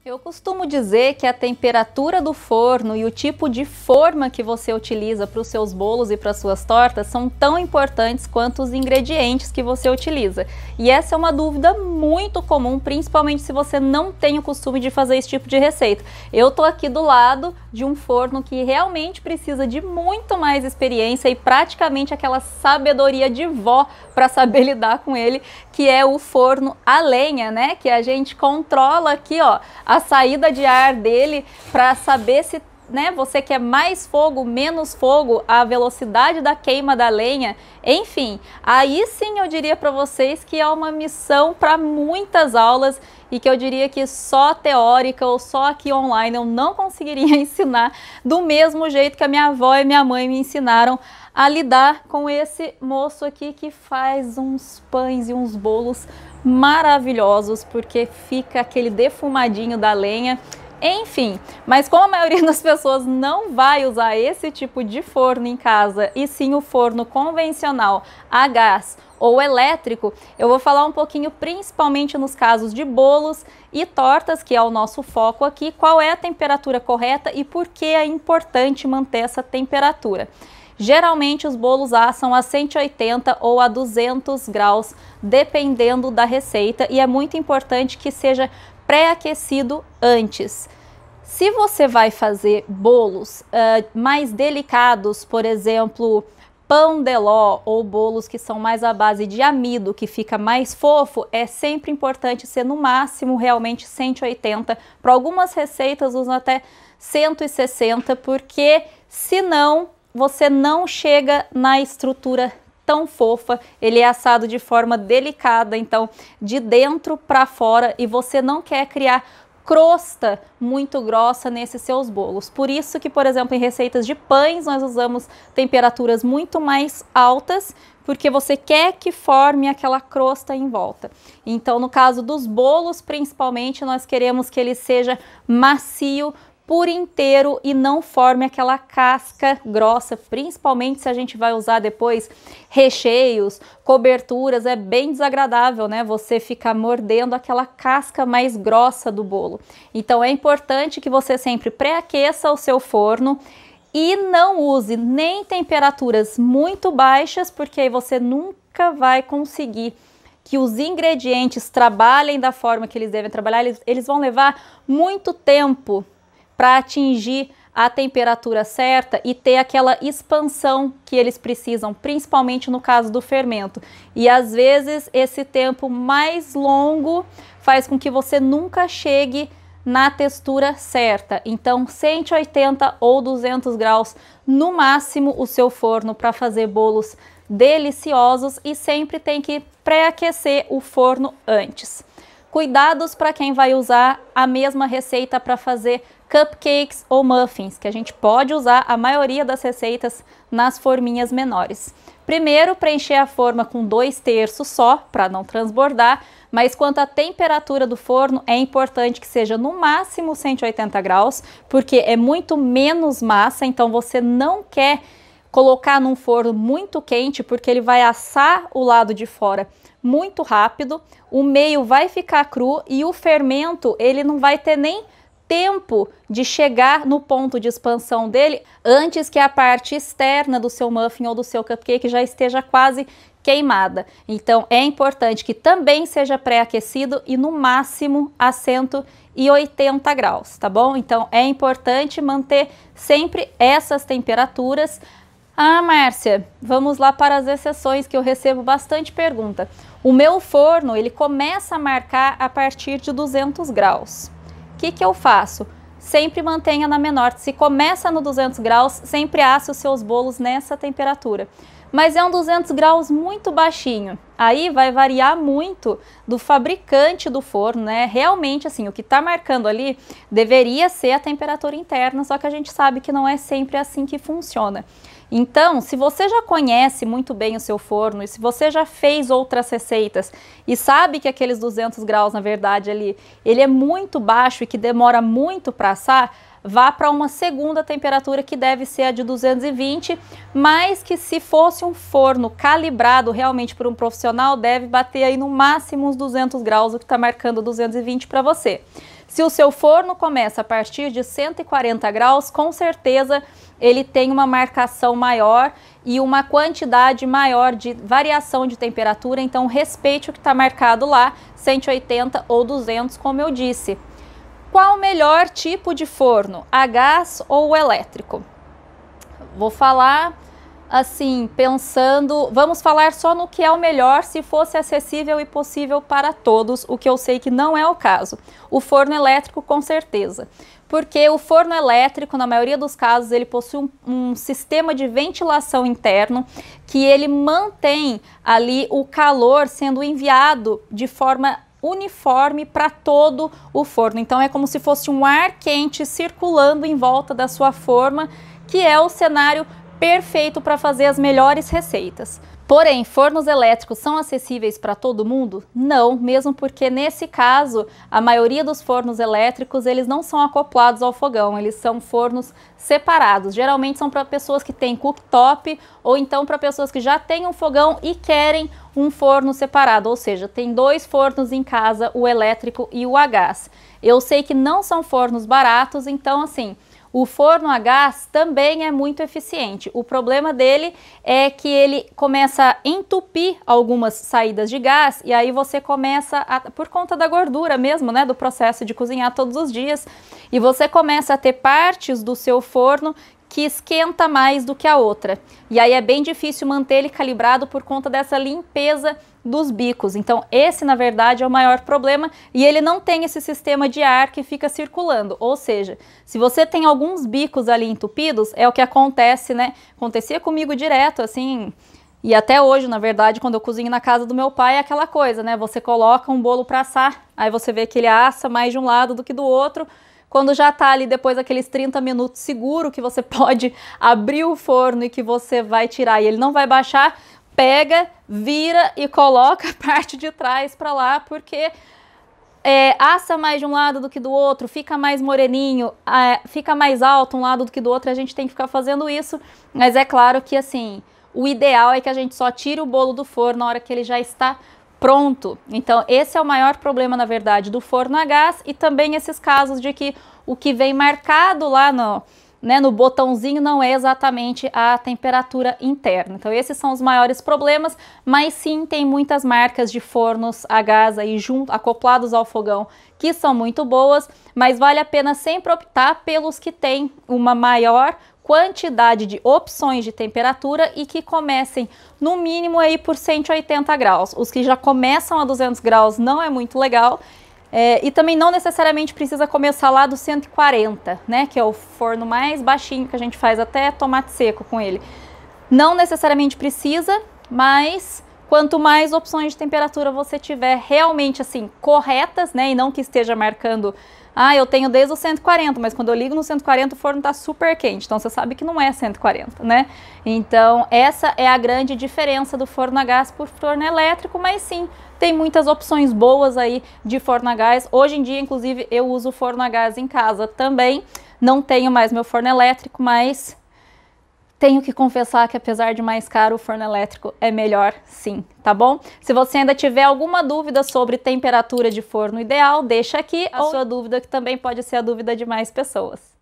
Eu costumo dizer que a temperatura do forno e o tipo de forma que você utiliza para os seus bolos e para as suas tortas são tão importantes quanto os ingredientes que você utiliza. E essa é uma dúvida muito comum, principalmente se você não tem o costume de fazer esse tipo de receita. Eu tô aqui do lado de um forno que realmente precisa de muito mais experiência e praticamente aquela sabedoria de vó para saber lidar com ele, que é o forno a lenha, né? Que a gente controla aqui, ó, a saída de ar dele para saber se, né, você quer mais fogo, menos fogo, a velocidade da queima da lenha, enfim. Aí sim eu diria para vocês que é uma missão para muitas aulas e que eu diria que só teórica ou só aqui online eu não conseguiria ensinar do mesmo jeito que a minha avó e minha mãe me ensinaram a lidar com esse moço aqui que faz uns pães e uns bolos maravilhosos, porque fica aquele defumadinho da lenha, enfim. Mas como a maioria das pessoas não vai usar esse tipo de forno em casa, e sim o forno convencional a gás ou elétrico, eu vou falar um pouquinho principalmente nos casos de bolos e tortas, que é o nosso foco aqui, qual é a temperatura correta e por que é importante manter essa temperatura. Geralmente os bolos assam a 180 ou a 200 graus, dependendo da receita, e é muito importante que seja pré-aquecido antes. Se você vai fazer bolos mais delicados, por exemplo, pão de ló ou bolos que são mais à base de amido, que fica mais fofo, é sempre importante ser no máximo realmente 180. Para algumas receitas usam até 160, porque senão você não chega na estrutura tão fofa, ele é assado de forma delicada, então de dentro para fora, e você não quer criar crosta muito grossa nesses seus bolos. Por isso que, por exemplo, em receitas de pães nós usamos temperaturas muito mais altas, porque você quer que forme aquela crosta em volta. Então, no caso dos bolos, principalmente, nós queremos que ele seja macio por inteiro e não forme aquela casca grossa, principalmente se a gente vai usar depois recheios, coberturas, é bem desagradável, né? Você ficar mordendo aquela casca mais grossa do bolo. Então é importante que você sempre pré-aqueça o seu forno e não use nem temperaturas muito baixas, porque aí você nunca vai conseguir que os ingredientes trabalhem da forma que eles devem trabalhar, eles vão levar muito tempo para atingir a temperatura certa e ter aquela expansão que eles precisam, principalmente no caso do fermento. E às vezes esse tempo mais longo faz com que você nunca chegue na textura certa. Então 180 ou 200 graus no máximo o seu forno para fazer bolos deliciosos, e sempre tem que pré-aquecer o forno antes. Cuidados para quem vai usar a mesma receita para fazer cupcakes ou muffins, que a gente pode usar a maioria das receitas nas forminhas menores. Primeiro, preencher a forma com 2/3 só, para não transbordar, mas quanto à temperatura do forno, é importante que seja no máximo 180 graus, porque é muito menos massa, então você não quer colocar num forno muito quente, porque ele vai assar o lado de fora muito rápido, o meio vai ficar cru e o fermento ele não vai ter nem tempo de chegar no ponto de expansão dele antes que a parte externa do seu muffin ou do seu cupcake já esteja quase queimada. Então é importante que também seja pré-aquecido e no máximo a 180 graus, tá bom? Então é importante manter sempre essas temperaturas. Ah, Márcia, vamos lá para as exceções, que eu recebo bastante pergunta. O meu forno, ele começa a marcar a partir de 200 graus. O que eu faço? Sempre mantenha na menor. Se começa no 200 graus, sempre asse os seus bolos nessa temperatura. Mas é um 200 graus muito baixinho. Aí vai variar muito do fabricante do forno, né? Realmente, assim, o que está marcando ali deveria ser a temperatura interna, só que a gente sabe que não é sempre assim que funciona. Então, se você já conhece muito bem o seu forno e se você já fez outras receitas e sabe que aqueles 200 graus, na verdade, ali, ele é muito baixo e que demora muito para assar, vá para uma segunda temperatura que deve ser a de 220, mas que se fosse um forno calibrado realmente por um profissional, deve bater aí no máximo uns 200 graus, o que está marcando 220 para você. Se o seu forno começa a partir de 140 graus, com certeza ele tem uma marcação maior e uma quantidade maior de variação de temperatura, então respeite o que está marcado lá, 180 ou 200, como eu disse. Qual o melhor tipo de forno, a gás ou o elétrico? Vou falar assim, pensando, vamos falar só no que é o melhor se fosse acessível e possível para todos, o que eu sei que não é o caso. O forno elétrico, com certeza. Porque o forno elétrico, na maioria dos casos, ele possui um sistema de ventilação interno que ele mantém ali o calor sendo enviado de forma uniforme para todo o forno. Então é como se fosse um ar quente circulando em volta da sua forma, que é o cenário perfeito para fazer as melhores receitas. Porém, fornos elétricos são acessíveis para todo mundo? Não, mesmo porque nesse caso, a maioria dos fornos elétricos, eles não são acoplados ao fogão, eles são fornos separados. Geralmente são para pessoas que têm cooktop ou então para pessoas que já têm um fogão e querem um forno separado, ou seja, tem dois fornos em casa, o elétrico e o a gás. Eu sei que não são fornos baratos, então assim, o forno a gás também é muito eficiente. O problema dele é que ele começa a entupir algumas saídas de gás e aí você começa, por conta da gordura mesmo, né, do processo de cozinhar todos os dias, e você começa a ter partes do seu forno que esquenta mais do que a outra. E aí é bem difícil manter ele calibrado por conta dessa limpeza dos bicos. Então esse, na verdade, é o maior problema e ele não tem esse sistema de ar que fica circulando. Ou seja, se você tem alguns bicos ali entupidos, é o que acontece, né? Acontecia comigo direto, assim, e até hoje, na verdade, quando eu cozinho na casa do meu pai, é aquela coisa, né? Você coloca um bolo para assar, aí você vê que ele assa mais de um lado do que do outro. Quando já tá ali depois daqueles 30 minutos seguro que você pode abrir o forno e que você vai tirar e ele não vai baixar, pega, vira e coloca a parte de trás para lá, porque assa mais de um lado do que do outro, fica mais moreninho, fica mais alto um lado do que do outro, a gente tem que ficar fazendo isso, mas é claro que assim, o ideal é que a gente só tire o bolo do forno na hora que ele já está pronto. Então esse é o maior problema, na verdade, do forno a gás e também esses casos de que o que vem marcado lá no botãozinho não é exatamente a temperatura interna. Então esses são os maiores problemas, mas sim tem muitas marcas de fornos a gás aí acoplados ao fogão que são muito boas, mas vale a pena sempre optar pelos que têm uma maior quantidade de opções de temperatura e que comecem no mínimo aí por 180 graus. Os que já começam a 200 graus não é muito legal. E também não necessariamente precisa começar lá do 140, né, que é o forno mais baixinho que a gente faz até tomate seco com ele. Não necessariamente precisa, mas quanto mais opções de temperatura você tiver realmente assim corretas, né, e não que esteja marcando, eu tenho desde o 140, mas quando eu ligo no 140 o forno tá super quente, então você sabe que não é 140, né? Então essa é a grande diferença do forno a gás por forno elétrico, mas sim, tem muitas opções boas aí de forno a gás. Hoje em dia, inclusive, eu uso forno a gás em casa também, não tenho mais meu forno elétrico, mas tenho que confessar que apesar de mais caro, o forno elétrico é melhor sim, tá bom? Se você ainda tiver alguma dúvida sobre temperatura de forno ideal, deixa aqui a sua dúvida, que também pode ser a dúvida de mais pessoas.